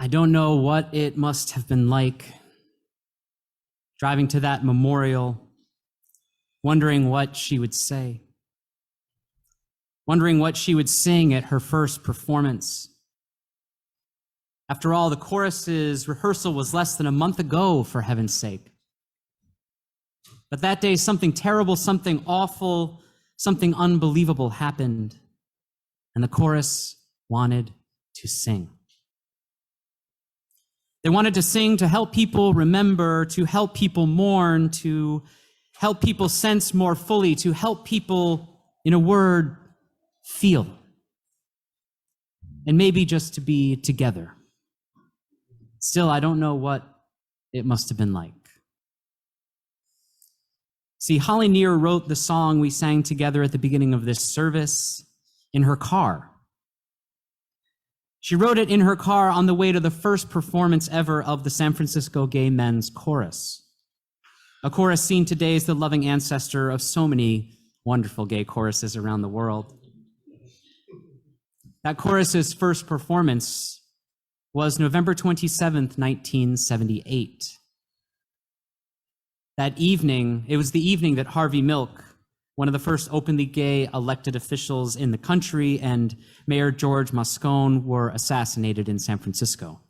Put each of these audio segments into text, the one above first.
I don't know what it must have been like driving to that memorial, wondering what she would say, wondering what she would sing at her first performance. After all, the chorus's rehearsal was less than a month ago, for heaven's sake. But that day, something terrible, something awful, something unbelievable happened, and the chorus wanted to sing. They wanted to sing to help people remember, to help people mourn, to help people sense more fully, to help people, in a word, feel. And maybe just to be together. Still, I don't know what it must have been like. See, Holly Near wrote the song we sang together at the beginning of this service in her car. She wrote it in her car on the way to the first performance ever of the San Francisco Gay Men's Chorus, a chorus seen today as the loving ancestor of so many wonderful gay choruses around the world. That chorus's first performance was November 27th, 1978. That evening, it was the evening that Harvey Milk, one of the first openly gay elected officials in the country, and Mayor George Moscone were assassinated in San Francisco.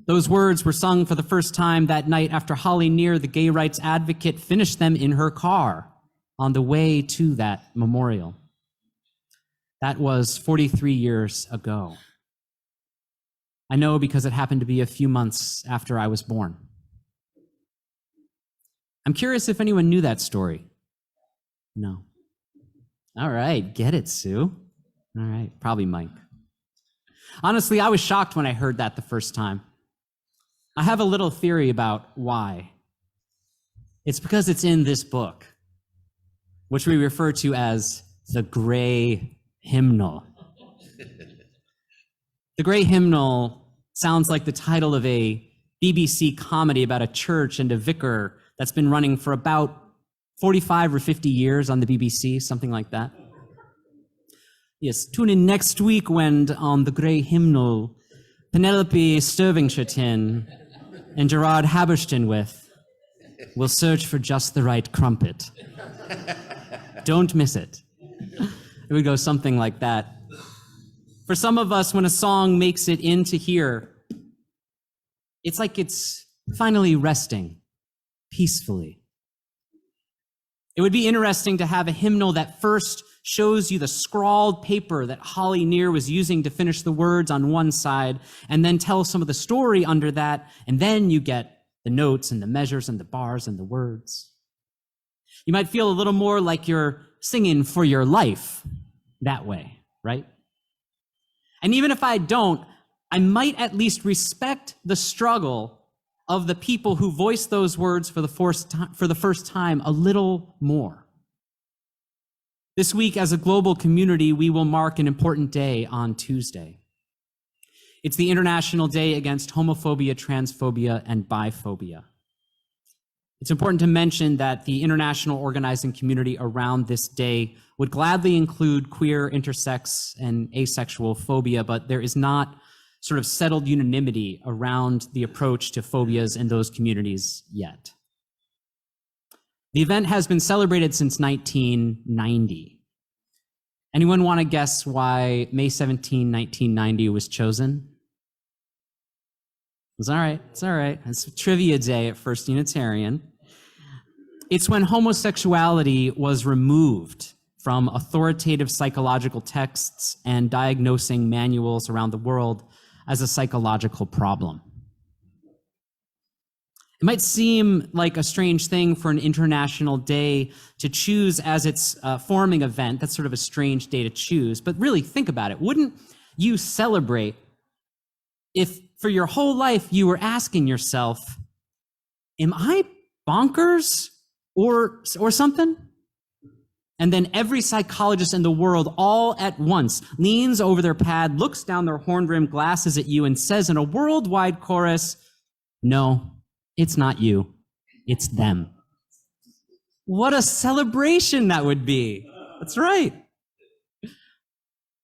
Those words were sung for the first time that night after Holly Near, the gay rights advocate, finished them in her car on the way to that memorial. That was 43 years ago. I know because it happened to be a few months after I was born. I'm curious if anyone knew that story. No. All right, get it, Sue. All right, probably Mike. Honestly, I was shocked when I heard that the first time. I have a little theory about why. It's because it's in this book, which we refer to as the Grey Hymnal. The Grey Hymnal sounds like the title of a BBC comedy about a church and a vicar that's been running for about 45 or 50 years on the BBC, something like that. Yes, tune in next week when on the Grey Hymnal, Penelope Stirvington and Gerard Haberstenwith will search for just the right crumpet. Don't miss it. It would go something like that. For some of us, when a song makes it into here, it's like it's finally resting peacefully. It would be interesting to have a hymnal that first shows you the scrawled paper that Holly Near was using to finish the words on one side, and then tell some of the story under that, and then you get the notes and the measures and the bars and the words. You might feel a little more like you're singing for your life that way, right? And even if I don't, I might at least respect the struggle of the people who voiced those words for the first time a little more. This week, as a global community, we will mark an important day on Tuesday. It's the International Day Against Homophobia, Transphobia, and Biphobia. It's important to mention that the international organizing community around this day would gladly include queer, intersex, and asexual phobia, but there is not sort of settled unanimity around the approach to phobias in those communities yet. The event has been celebrated since 1990. Anyone want to guess why May 17, 1990 was chosen? It's all right, it's all right. It's trivia day at First Unitarian. It's when homosexuality was removed from authoritative psychological texts and diagnosing manuals around the world as a psychological problem. It might seem like a strange thing for an international day to choose as its forming event. That's sort of a strange day to choose, but really think about it. Wouldn't you celebrate if for your whole life you were asking yourself, am I bonkers or something? And then every psychologist in the world all at once leans over their pad, looks down their horn-rimmed glasses at you and says in a worldwide chorus, no, it's not you, it's them. What a celebration that would be. That's right.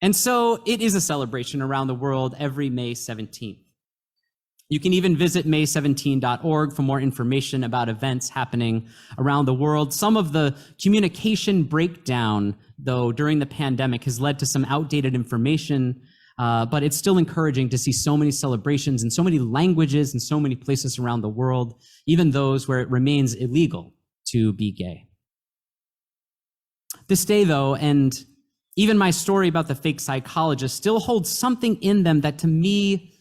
And so it is a celebration around the world every May 17th. You can even visit may17.org for more information about events happening around the world. Some of the communication breakdown, though, during the pandemic has led to some outdated information, but it's still encouraging to see so many celebrations in so many languages and so many places around the world, even those where it remains illegal to be gay. This day, though, and even my story about the fake psychologist still holds something in them that to me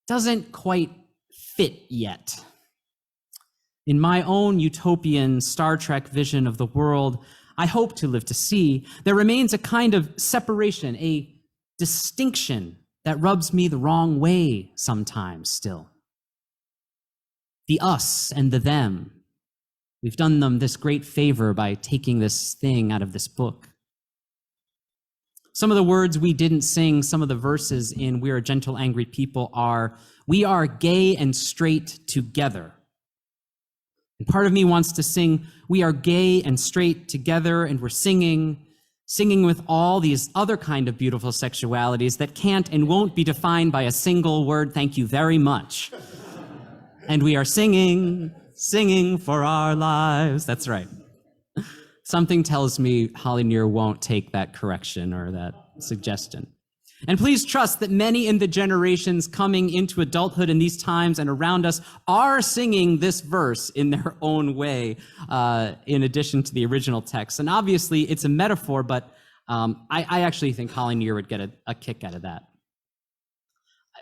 doesn't quite fit yet. In my own utopian Star Trek vision of the world I hope to live to see, there remains a kind of separation, a distinction that rubs me the wrong way sometimes still. The us and the them. We've done them this great favor by taking this thing out of this book. Some of the words we didn't sing, some of the verses in We Are Gentle, Angry People are, we are gay and straight together. And part of me wants to sing, we are gay and straight together, and we're singing with all these other kind of beautiful sexualities that can't and won't be defined by a single word, thank you very much. And we are singing for our lives. That's right. Something tells me Holly Near won't take that correction or that suggestion. And please trust that many in the generations coming into adulthood in these times and around us are singing this verse in their own way, in addition to the original text. And obviously it's a metaphor, but I actually think Holly Near would get a kick out of that.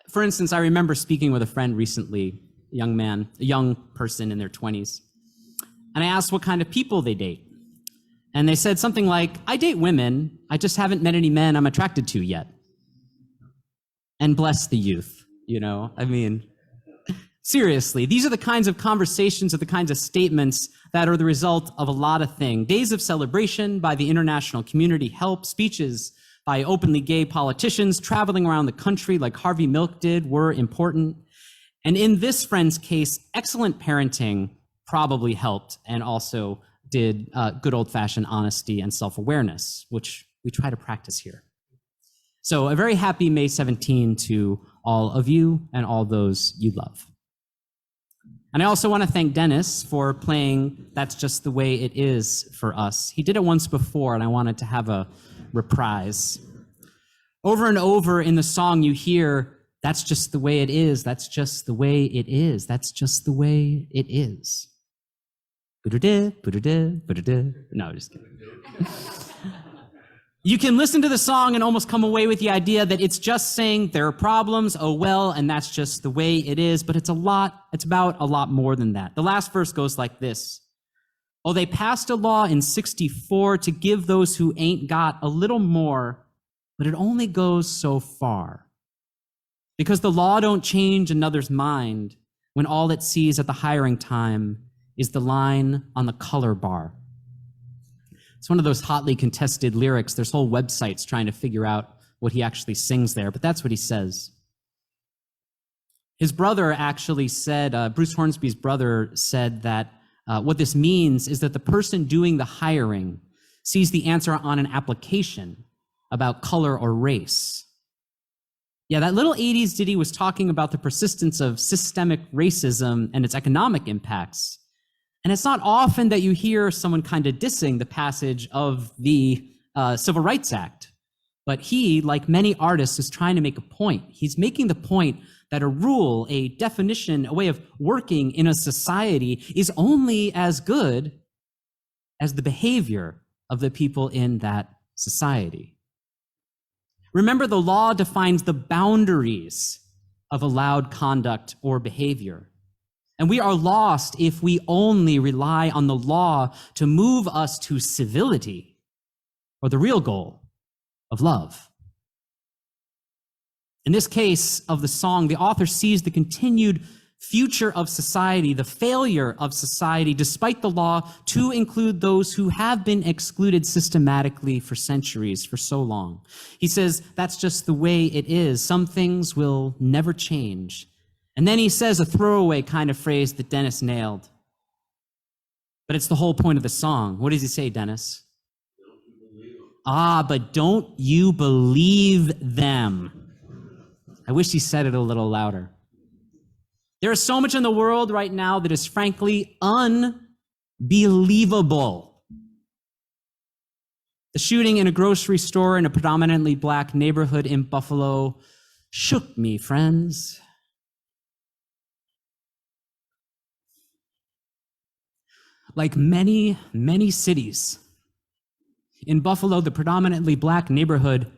For instance, I remember speaking with a friend recently, a young person in their 20s, and I asked what kind of people they date. And they said something like, I date women, I just haven't met any men I'm attracted to yet. And bless the youth, I mean, seriously, these are the kinds of conversations or the kinds of statements that are the result of a lot of things. Days of celebration by the international community help, speeches by openly gay politicians traveling around the country like Harvey Milk did were important. And in this friend's case, excellent parenting probably helped and also did good old-fashioned honesty and self-awareness, which we try to practice here. So a very happy May 17 to all of you and all those you love. And I also want to thank Dennis for playing That's Just the Way It Is for us. He did it once before, and I wanted to have a reprise. Over and over in the song you hear, that's just the way it is, that's just the way it is, that's just the way it is. No, just kidding. You can listen to the song and almost come away with the idea that it's just saying there are problems, oh well, and that's just the way it is, but it's about a lot more than that. The last verse goes like this. Oh, they passed a law in 64 to give those who ain't got a little more, but it only goes so far. Because the law don't change another's mind when all it sees at the hiring time is the line on the color bar. It's one of those hotly contested lyrics. There's whole websites trying to figure out what he actually sings there, but that's what he says. His brother actually said, Bruce Hornsby's brother said that what this means is that the person doing the hiring sees the answer on an application about color or race. Yeah, that little 80s ditty was talking about the persistence of systemic racism and its economic impacts. And it's not often that you hear someone kind of dissing the passage of the Civil Rights Act. But he, like many artists, is trying to make a point. He's making the point that a rule, a definition, a way of working in a society is only as good as the behavior of the people in that society. Remember, the law defines the boundaries of allowed conduct or behavior. And we are lost if we only rely on the law to move us to civility or the real goal of love. In this case of the song, the author sees the continued future of society, the failure of society, despite the law, to include those who have been excluded systematically for centuries, for so long. He says, that's just the way it is. Some things will never change. And then he says a throwaway kind of phrase that Dennis nailed. But it's the whole point of the song. What does he say, Dennis? Ah, but don't you believe them? I wish he said it a little louder. There is so much in the world right now that is frankly unbelievable. The shooting in a grocery store in a predominantly black neighborhood in Buffalo shook me, friends. Like many, many cities, in Buffalo, the predominantly black neighborhood,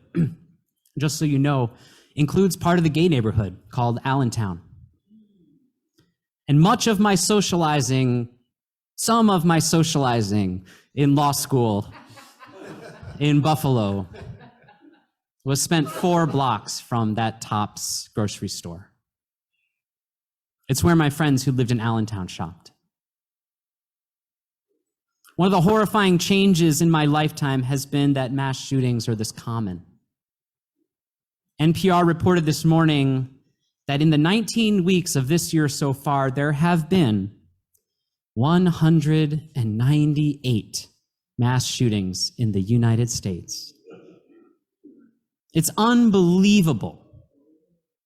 just so you know, includes part of the gay neighborhood called Allentown. And much of my socializing, some of my socializing in law school in Buffalo was spent 4 blocks from that Tops grocery store. It's where my friends who lived in Allentown shopped. One of the horrifying changes in my lifetime has been that mass shootings are this common. NPR reported this morning that in the 19 weeks of this year so far, there have been 198 mass shootings in the United States. It's unbelievable,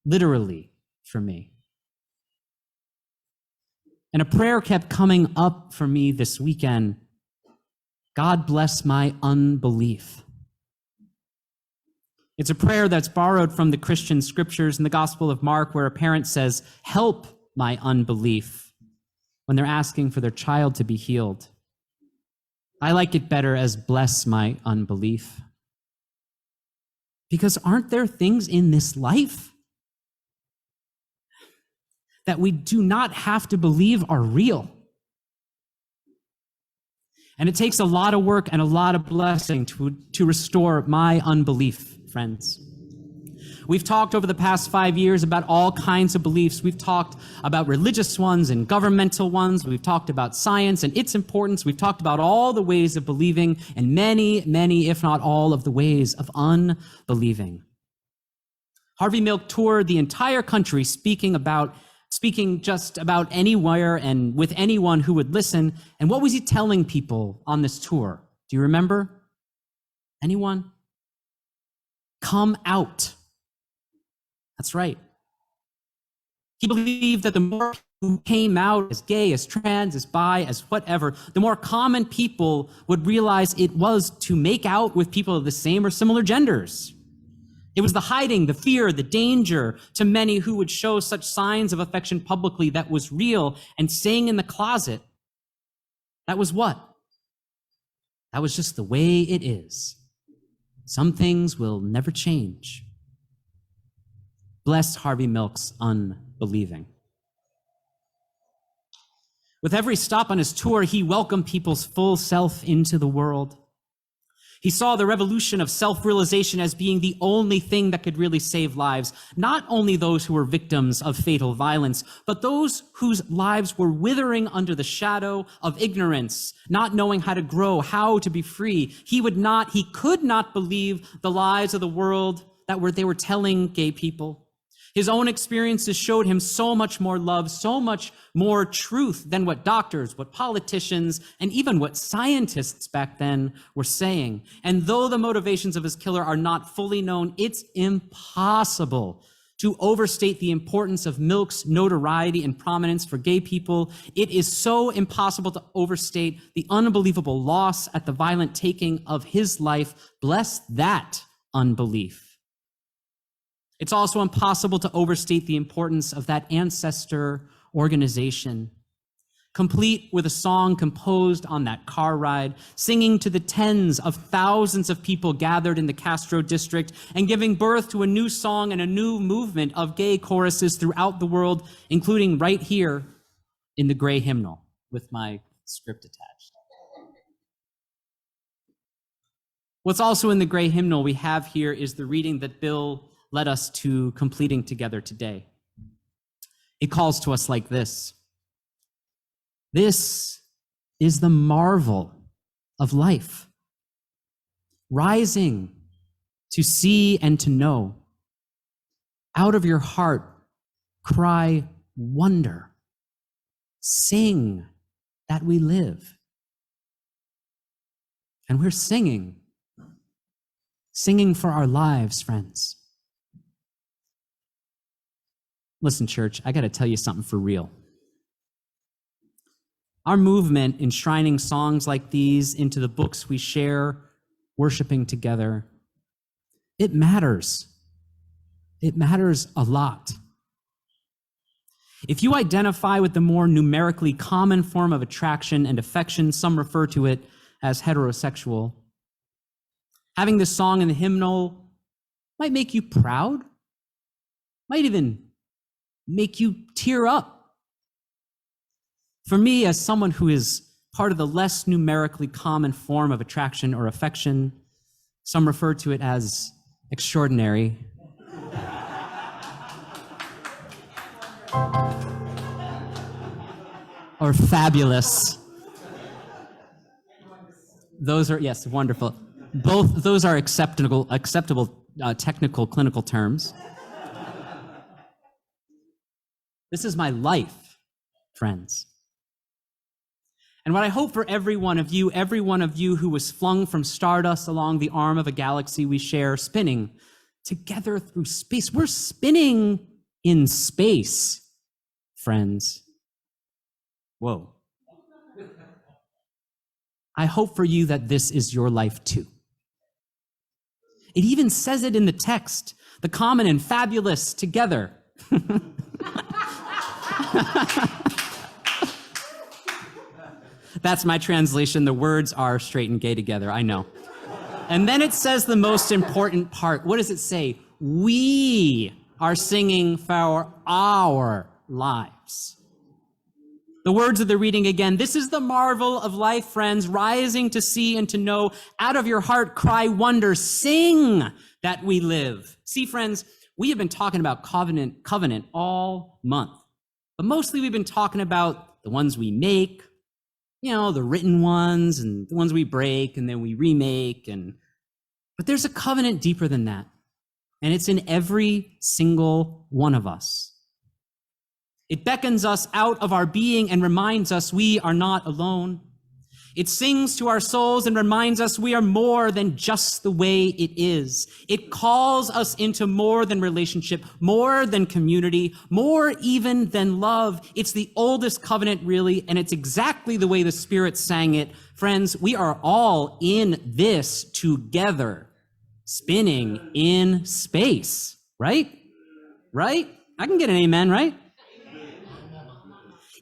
literally, for me. And a prayer kept coming up for me this weekend. God bless my unbelief. It's a prayer that's borrowed from the Christian scriptures in the Gospel of Mark, where a parent says, "Help my unbelief," when they're asking for their child to be healed. I like it better as "bless my unbelief." Because aren't there things in this life that we do not have to believe are real? And it takes a lot of work and a lot of blessing to restore my unbelief, friends. We've talked over the past 5 years about all kinds of beliefs. We've talked about religious ones and governmental ones. We've talked about science and its importance. We've talked about all the ways of believing and many, many, if not all, of the ways of unbelieving. Harvey Milk toured the entire country speaking just about anywhere and with anyone who would listen. And what was he telling people on this tour? Do you remember? Anyone? Come out. That's right. He believed that the more who came out as gay, as trans, as bi, as whatever, the more common people would realize it was to make out with people of the same or similar genders. It was the hiding, the fear, the danger to many who would show such signs of affection publicly that was real, and staying in the closet. That was what? That was just the way it is. Some things will never change. Bless Harvey Milk's unbelieving. With every stop on his tour, he welcomed people's full self into the world. He saw the revolution of self-realization as being the only thing that could really save lives, not only those who were victims of fatal violence, but those whose lives were withering under the shadow of ignorance, not knowing how to grow, how to be free. He could not believe the lies of the world that they were telling gay people. His own experiences showed him so much more love, so much more truth than what doctors, what politicians, and even what scientists back then were saying. And though the motivations of his killer are not fully known, it's impossible to overstate the importance of Milk's notoriety and prominence for gay people. It is so impossible to overstate the unbelievable loss at the violent taking of his life. Bless that unbelief. It's also impossible to overstate the importance of that ancestor organization, complete with a song composed on that car ride, singing to the tens of thousands of people gathered in the Castro district, and giving birth to a new song and a new movement of gay choruses throughout the world, including right here in the Gray Hymnal with my script attached. What's also in the Gray Hymnal we have here is the reading that Bill led us to completing together today. It calls to us like this. This is the marvel of life, rising to see and to know. Out of your heart, cry wonder. Sing that we live. And we're singing singing for our lives, friends. Listen, church, I got to tell you something for real. Our movement enshrining songs like these into the books we share, worshiping together, it matters. It matters a lot. If you identify with the more numerically common form of attraction and affection, some refer to it as heterosexual, having this song in the hymnal might make you proud, might even make you tear up. For me, as someone who is part of the less numerically common form of attraction or affection, some refer to it as extraordinary. Or fabulous. Those are, yes, wonderful. Both those are acceptable technical clinical terms. This is my life, friends. And what I hope for every one of you who was flung from stardust along the arm of a galaxy we share, spinning together through space. We're spinning in space, friends. Whoa. I hope for you that this is your life too. It even says it in the text, the common and fabulous together. That's my translation. The words are straight and gay together, I know. And then it says the most important part. What does it say? We are singing for our lives. The words of the reading again. This is the marvel of life, friends, rising to see and to know. Out of your heart cry wonder, sing that we live. See, friends, we have been talking about covenant all month. But mostly we've been talking about the ones we make, the written ones and the ones we break and then we remake. But there's a covenant deeper than that. And it's in every single one of us. It beckons us out of our being and reminds us we are not alone. It sings to our souls and reminds us we are more than just the way it is. It calls us into more than relationship, more than community, more even than love. It's the oldest covenant, really, and it's exactly the way the Spirit sang it. Friends, we are all in this together, spinning in space, right? Right? I can get an amen, right?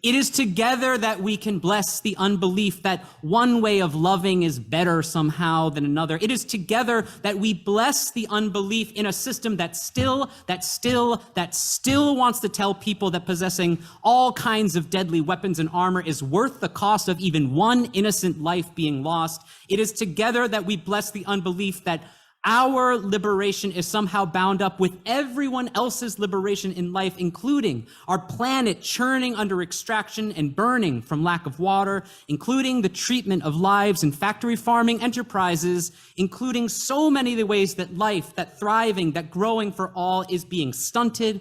It is together that we can bless the unbelief that one way of loving is better somehow than another. It is together that we bless the unbelief in a system that still wants to tell people that possessing all kinds of deadly weapons and armor is worth the cost of even one innocent life being lost. It is together that we bless the unbelief that our liberation is somehow bound up with everyone else's liberation in life, including our planet churning under extraction and burning from lack of water, including the treatment of lives in factory farming enterprises, including so many of the ways that life, that thriving, that growing for all is being stunted,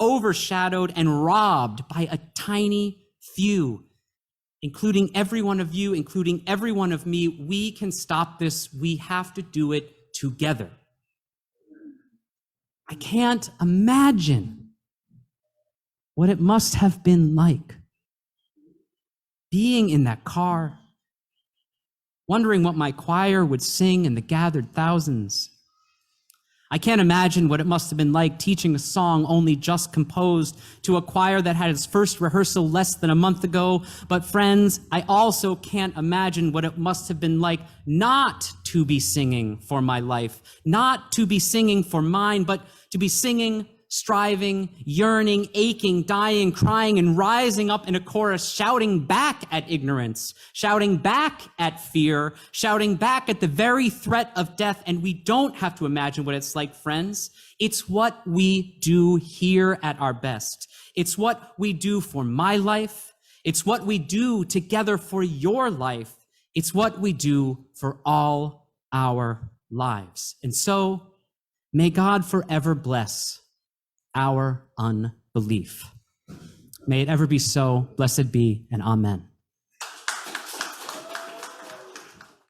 overshadowed, and robbed by a tiny few, including every one of you, including every one of me. We can stop this. We have to do it together. I can't imagine what it must have been like being in that car, wondering what my choir would sing in the gathered thousands. I can't imagine what it must have been like teaching a song only just composed to a choir that had its first rehearsal less than a month ago. But friends, I also can't imagine what it must have been like not to be singing for my life, not to be singing for mine, but to be singing, striving, yearning, aching, dying, crying, and rising up in a chorus, shouting back at ignorance, shouting back at fear, shouting back at the very threat of death. And we don't have to imagine what it's like, friends. It's what we do here at our best. It's what we do for my life. It's what we do together for your life. It's what we do for all our lives. And so may God forever bless our unbelief. May it ever be so. Blessed be, and amen.